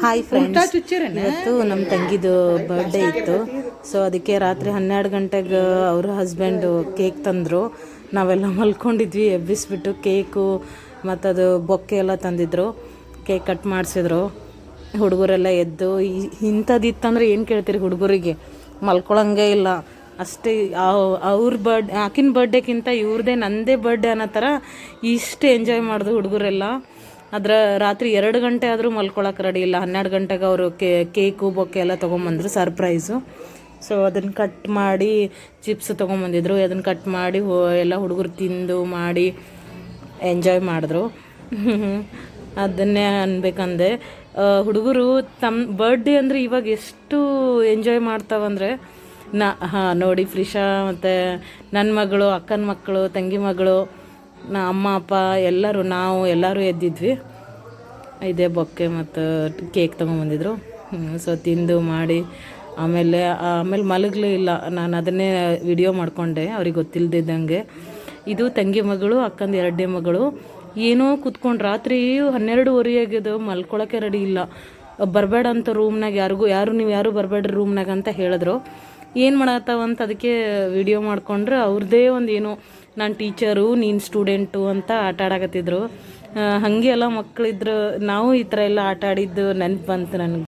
Hi friends, ಇವತ್ತು ನಮ್ಮ ತಂಗಿದು birthday ಇತ್ತು. ಸೊ ಅದಕ್ಕೆ ರಾತ್ರಿ 12 ಗಂಟೆಗೆ ಅವ್ರ ಹಸ್ಬೆಂಡು ಕೇಕ್ ತಂದರು. ನಾವೆಲ್ಲ ಮಲ್ಕೊಂಡಿದ್ವಿ. ಎಬ್ಬಿಸ್ಬಿಟ್ಟು ಕೇಕು ಮತ್ತು ಅದು ಬೊಕ್ಕೆ ಎಲ್ಲ ತಂದಿದ್ರು. ಕೇಕ್ ಕಟ್ ಮಾಡಿಸಿದ್ರು. ಹುಡುಗರೆಲ್ಲ ಎದ್ದು ಇಂಥದ್ದಿತ್ತಂದ್ರೆ ಏನು ಕೇಳ್ತೀರಿ, ಹುಡುಗರಿಗೆ ಮಲ್ಕೊಳಂಗೆ ಇಲ್ಲ ಅಷ್ಟೇ. ಅವ್ರ ಆಕಿನ ಬರ್ಡೇಕ್ಕಿಂತ ಇವ್ರದ್ದೇ ನಂದೇ ಬರ್ಡೇ ಅನ್ನೋ ಥರ ಇಷ್ಟು ಎಂಜಾಯ್ ಮಾಡಿದ್ರು ಹುಡುಗರೆಲ್ಲ. ಅದರ ರಾತ್ರಿ 2 ಗಂಟೆ ಆದರೂ ಮಲ್ಕೊಳಕ್ಕೆ ರೆಡಿ ಇಲ್ಲ. 12 ಗಂಟೆಗೆ ಅವರು ಕೇಕು ಬೊಕ್ಕೆ ಎಲ್ಲ ತೊಗೊಂಬಂದರು, ಸರ್ಪ್ರೈಸು. ಸೊ ಅದನ್ನು ಕಟ್ ಮಾಡಿ ಚಿಪ್ಸ್ ತೊಗೊಂಬಂದಿದ್ರು. ಅದನ್ನು ಕಟ್ ಮಾಡಿ ಎಲ್ಲ ಹುಡುಗರು ತಿಂದು ಮಾಡಿ ಎಂಜಾಯ್ ಮಾಡಿದ್ರು. ಅದನ್ನೇ ಅನ್ಬೇಕಂದೆ. ಹುಡುಗರು ತಮ್ಮ ಬರ್ಡೇ ಅಂದರೆ ಇವಾಗ ಎಷ್ಟು ಎಂಜಾಯ್ ಮಾಡ್ತಾವಂದರೆ ನೋಡಿ, ಫ್ರಿಷಾ ಮತ್ತು ನನ್ನ ಮಗಳು, ಅಕ್ಕನ ಮಕ್ಕಳು, ತಂಗಿ ಮಗಳು, ಅಮ್ಮ ಅಪ್ಪ ನಾವು ಎಲ್ಲರೂ ಎದ್ದಿದ್ವಿ. ಇದೇ ಬೊಕ್ಕೆ ಮತ್ತು ಕೇಕ್ ತೊಗೊಂಬಂದಿದ್ರು. ಸೊ ತಿಂದು ಮಾಡಿ ಆಮೇಲೆ ಮಲಗಲೂ ಇಲ್ಲ. ನಾನು ಅದನ್ನೇ ವಿಡಿಯೋ ಮಾಡಿಕೊಂಡೆ ಅವ್ರಿಗೆ ಗೊತ್ತಿಲ್ಲದಿದ್ದಂಗೆ. ಇದು ತಂಗಿ ಮಗಳು, ಅಕ್ಕಂದು 2ನೇ ಮಗಳು. ಏನೋ ಕೂತ್ಕೊಂಡು ರಾತ್ರಿ 12:30 ಆಗ್ಯದ, ಮಲ್ಕೊಳಕ್ಕೆ ರೆಡಿ ಇಲ್ಲ. ಬರಬೇಡ ಅಂತ ರೂಮ್ನಾಗ ನೀವು ಯಾರು ಬರಬೇಡ್ರಿ ರೂಮ್ನಾಗ ಅಂತ ಹೇಳಿದ್ರು. ಏನು ಮಾಡತ್ತವಂತ ಅದಕ್ಕೆ ವಿಡಿಯೋ ಮಾಡಿಕೊಂಡ್ರೆ ಅವ್ರದ್ದೇ ಒಂದು ಏನೋ ನಾನು ಟೀಚರು ನೀನು ಸ್ಟೂಡೆಂಟು ಅಂತ ಆಟ ಆಡಕತ್ತಿದ್ರು. ಹಾಗೆ ಎಲ್ಲ ಮಕ್ಕಳಿದ್ರು. ನಾವು ಈ ಥರ ಎಲ್ಲ ಆಟ ಆಡಿದ್ದು ನೆನಪು ಬಂತು ನನಗೆ.